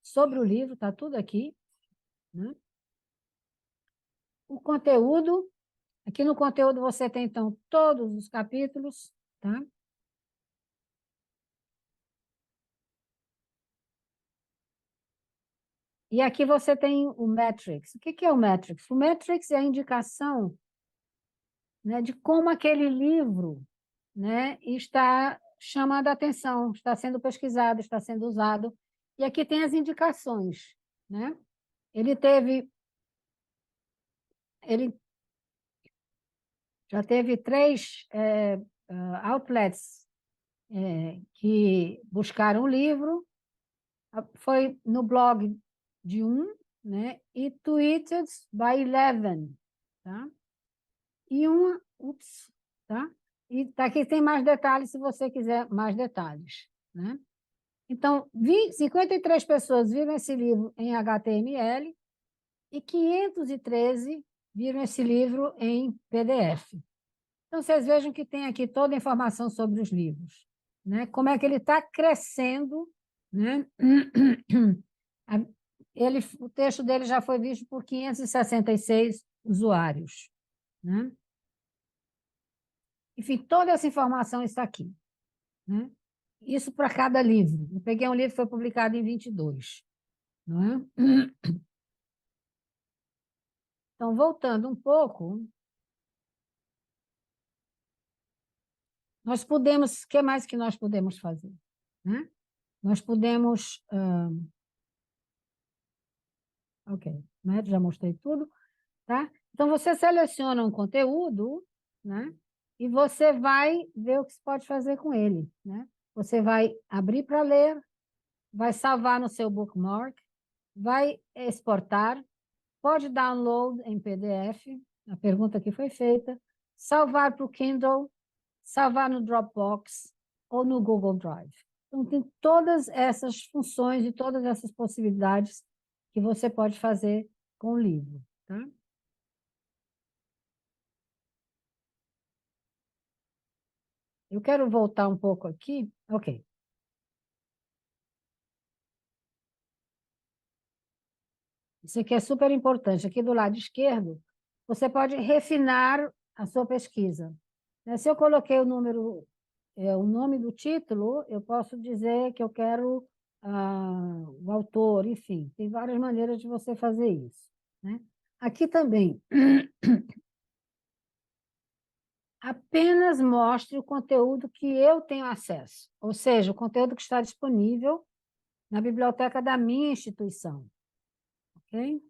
sobre o livro, está tudo aqui, né? O conteúdo, aqui no conteúdo você tem, então, todos os capítulos, tá? E aqui você tem o Metrics. O que é o Metrics? O Metrics é a indicação, né, de como aquele livro, né, está chamando a atenção, está sendo pesquisado, está sendo usado. E aqui tem as indicações, né? Ele já teve 3 outlets que buscaram o livro, foi no blog de um, né, e tweeted by 11, tá? E uma, tá? E aqui tem mais detalhes, se você quiser mais detalhes, né? Então, 53 pessoas viram esse livro em HTML e 513 viram esse livro em PDF. Então, vocês vejam que tem aqui toda a informação sobre os livros, né? Como é que ele está crescendo, né? O texto dele já foi visto por 566 usuários, né? Enfim, toda essa informação está aqui, né? Isso para cada livro. Eu peguei um livro que foi publicado em 22, não é? Então, voltando um pouco, o que mais que nós podemos fazer, né? Nós podemos... ok, né? Já mostrei tudo, tá? Então, você seleciona um conteúdo, né? E você vai ver o que se pode fazer com ele, né? Você vai abrir para ler, vai salvar no seu bookmark, vai exportar, pode download em PDF, a pergunta que foi feita, salvar para o Kindle, salvar no Dropbox ou no Google Drive. Então, tem todas essas funções e todas essas possibilidades que você pode fazer com o livro, tá? Eu quero voltar um pouco aqui. Ok. Isso aqui é super importante. Aqui do lado esquerdo, você pode refinar a sua pesquisa. Se eu coloquei o nome do título, eu posso dizer que eu quero o autor, enfim. Tem várias maneiras de você fazer isso, né? Aqui também, apenas mostre o conteúdo que eu tenho acesso, ou seja, o conteúdo que está disponível na biblioteca da minha instituição. Okay?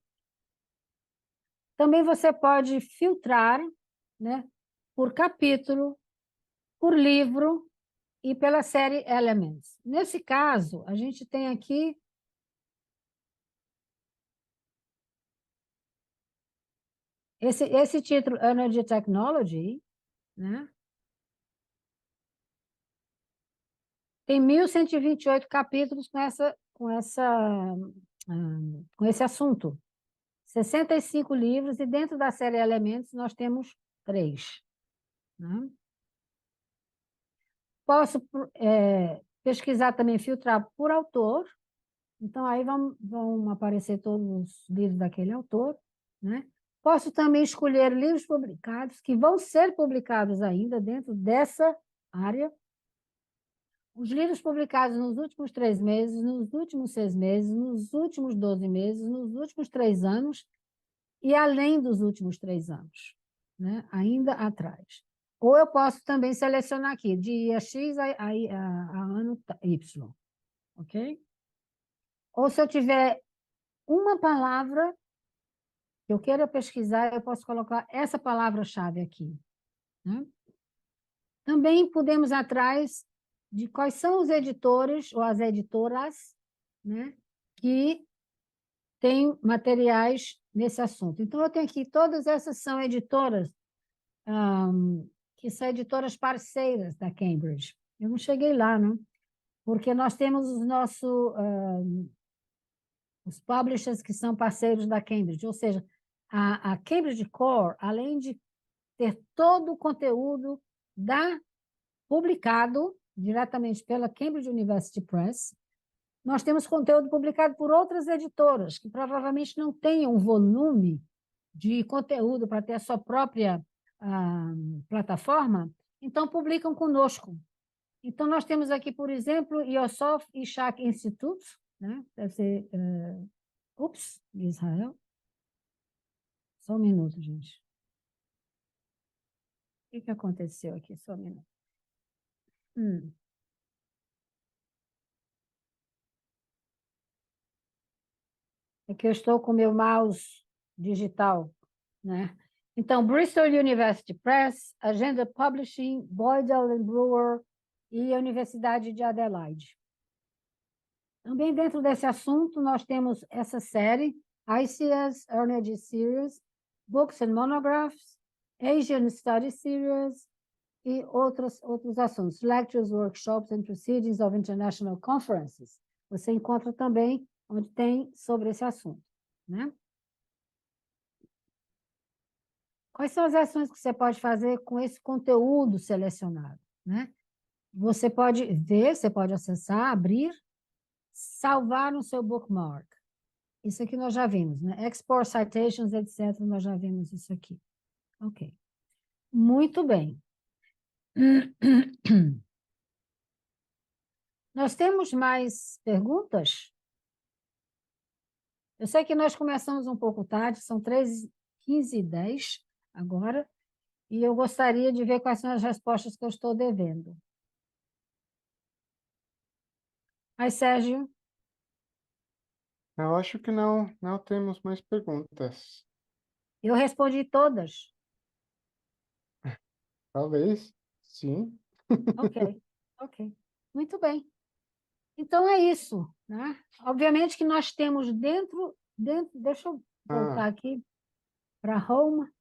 Também você pode filtrar, né, por capítulo, por livro e pela série Elements. Nesse caso, a gente tem aqui esse título, Energy Technology, né? Tem 1.128 capítulos com esse assunto. 65 livros, e dentro da série Elementos nós temos 3. Né? Posso pesquisar também, filtrar por autor. Então, aí vão aparecer todos os livros daquele autor. Né? Posso também escolher livros publicados, que vão ser publicados ainda dentro dessa área. os livros publicados nos últimos 3 meses, nos últimos 6 meses, nos últimos 12 meses, nos últimos 3 anos e além dos últimos 3 anos, né? Ainda atrás. Ou eu posso também selecionar aqui, de dia X a ano Y, ok? Ou se eu tiver uma palavra que eu queira pesquisar, eu posso colocar essa palavra-chave aqui, né? Também podemos ir atrás de quais são os editores ou as editoras, né, que têm materiais nesse assunto. Então, eu tenho aqui, todas essas são editoras, que são editoras parceiras da Cambridge. Eu não cheguei lá, não, porque nós temos os publishers que são parceiros da Cambridge, ou seja, a Cambridge Core, além de ter todo o conteúdo publicado diretamente pela Cambridge University Press, nós temos conteúdo publicado por outras editoras, que provavelmente não tenham um volume de conteúdo para ter a sua própria plataforma, então publicam conosco. Então, nós temos aqui, por exemplo, Yosef Ishak Institute, né? Deve ser, Israel. Só um minuto, gente. O que aconteceu aqui? Só um minuto. É que eu estou com o meu mouse digital, né? Então, Bristol University Press, Agenda Publishing, Boyd Allen Brewer e a Universidade de Adelaide. Também dentro desse assunto, nós temos essa série, ICS Earned Series, Books and Monographs, Asian Study Series e outros assuntos, Lectures, Workshops and Proceedings of International Conferences. Você encontra também onde tem sobre esse assunto, né? Quais são as ações que você pode fazer com esse conteúdo selecionado, né? Você pode ver, você pode acessar, abrir, salvar no seu bookmark. Isso aqui nós já vimos, né? Export citations, etc. Nós já vimos isso aqui. Ok. Muito bem. Nós temos mais perguntas? Eu sei que nós começamos um pouco tarde, são 3h15 agora, e eu gostaria de ver quais são as respostas que eu estou devendo. Mas, Sérgio, Eu acho que não temos mais perguntas. eu respondi todas. Talvez, sim. Ok, ok. Muito bem. Então, é isso, né? Obviamente que nós temos deixa eu Ah, voltar aqui para Home,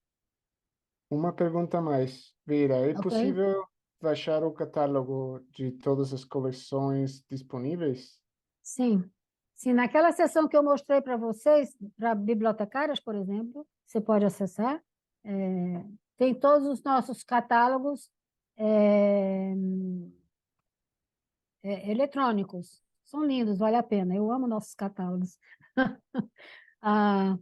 uma pergunta a mais. Vira, é ok? possível baixar o catálogo de todas as coleções disponíveis? Sim. Sim, naquela seção que eu mostrei para vocês, para bibliotecárias, por exemplo, você pode acessar. Tem todos os nossos catálogos é, eletrônicos. São lindos, vale a pena. Eu amo nossos catálogos. Ah,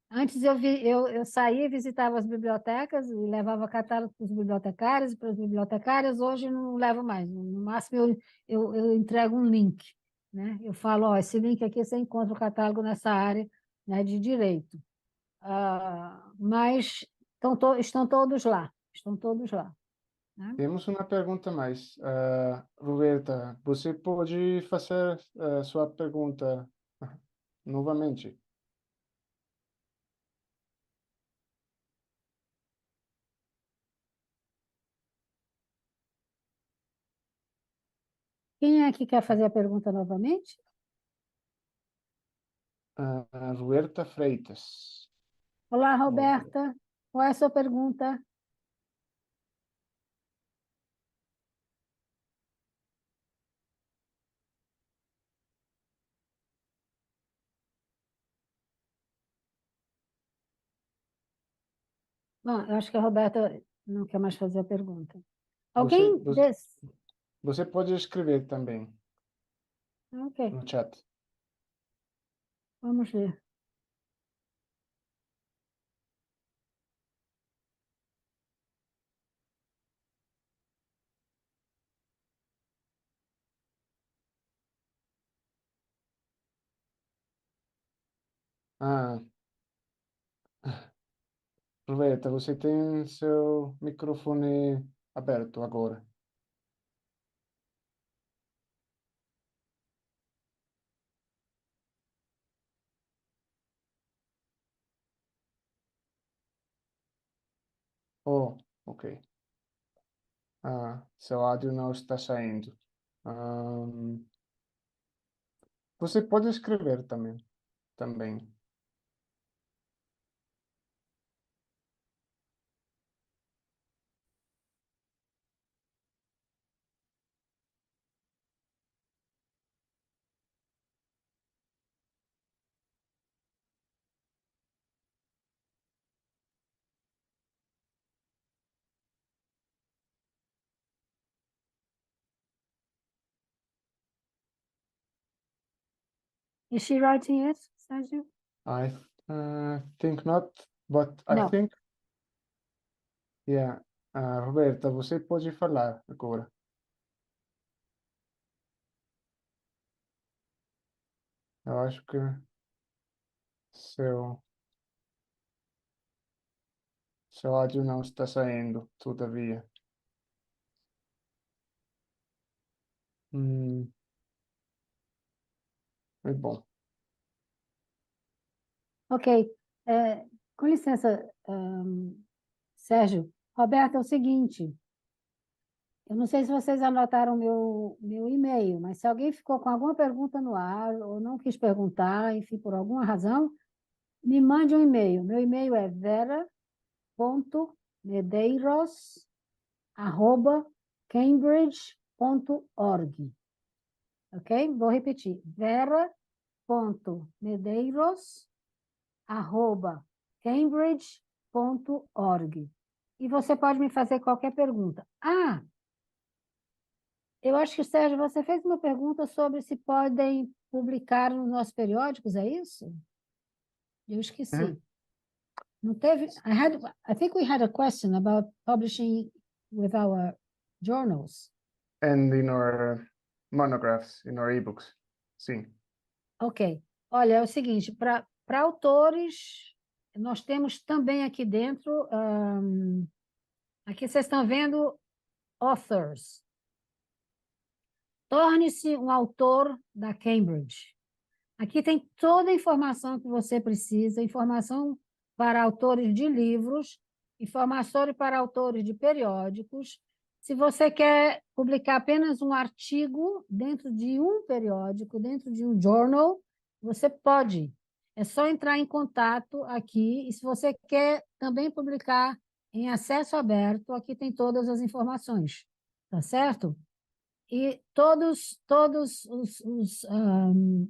antes eu saía e visitava as bibliotecas e levava catálogo para os bibliotecários e para as bibliotecárias. Hoje não levo mais. No máximo eu entrego um link, né? Eu falo, ó, esse link aqui você encontra o catálogo nessa área, né, de direito. Mas estão todos lá. Estão todos lá, né? Temos uma pergunta a mais. Roberta, você pode fazer sua pergunta novamente? Quem é que quer fazer a pergunta novamente? Roberta Freitas. Olá, Oh, Roberta. Qual é a sua pergunta? Bom, eu acho que a Roberta não quer mais fazer a pergunta. Você, Alguém você, você pode escrever também Ok, no chat. vamos ver. Ah, Roberta, você tem seu microfone aberto agora. Oh, ok. Seu áudio não está saindo. Ahn, Você pode escrever também. Is she writing it, Sérgio? I think not, but I No. think, yeah. Roberta, você pode falar agora. Eu acho que seu, seu áudio não está saindo, todavia. Hum, é bom. Ok. Com licença, Sérgio. Roberto, é o seguinte, eu não sei se vocês anotaram meu e-mail, mas se alguém ficou com alguma pergunta no ar ou não quis perguntar, enfim, por alguma razão, me mande um e-mail. Meu e-mail é vera.medeiros@cambridge.org. Ok? Vou repetir. vera.medeiros@cambridge.org. E você pode me fazer qualquer pergunta. Eu acho que, Sérgio, você fez uma pergunta sobre se podem publicar nos nossos periódicos, é isso? Eu esqueci. Uhum. Não teve? I think we had a question about publishing with our journals. And in our monographs, in our ebooks. Sim. Ok. Olha, é o seguinte, para autores, nós temos também aqui dentro, aqui vocês estão vendo authors. Torne-se um autor da Cambridge. Aqui tem toda a informação que você precisa, informação para autores de livros, informações para autores de periódicos. Se você quer publicar apenas um artigo dentro de um periódico, dentro de um journal, você pode. É só entrar em contato aqui. E se você quer também publicar em acesso aberto, aqui tem todas as informações. Tá certo? E todos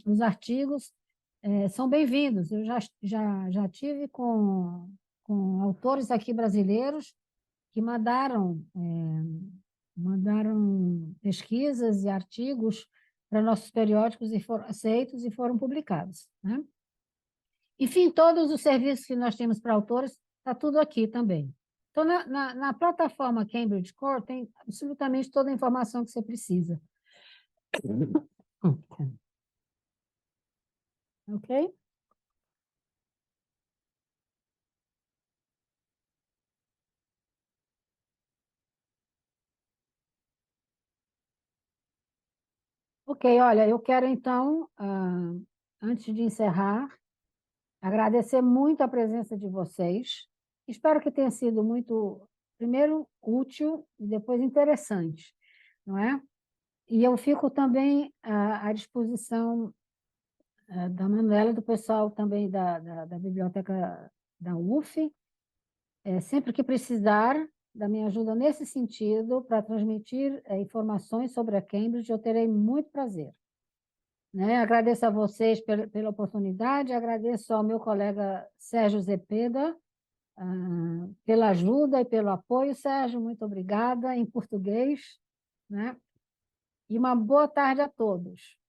os artigos são bem-vindos. Eu já tive com autores aqui brasileiros que mandaram pesquisas e artigos para nossos periódicos e foram aceitos e foram publicados, né? Enfim, todos os serviços que nós temos para autores, está tudo aqui também. Então, na plataforma Cambridge Core, tem absolutamente toda a informação que você precisa. Ok? Ok, olha, eu quero então, antes de encerrar, agradecer muito a presença de vocês. Espero que tenha sido muito, primeiro, útil e depois interessante, não é? E eu fico também à disposição da Manuela, do pessoal também da biblioteca da UF, sempre que precisar da minha ajuda nesse sentido, para transmitir informações sobre a Cambridge, eu terei muito prazer. Né? Agradeço a vocês pela oportunidade, agradeço ao meu colega Sérgio Zepeda pela ajuda e pelo apoio. Sérgio, muito obrigada, em português. Né? E uma boa tarde a todos.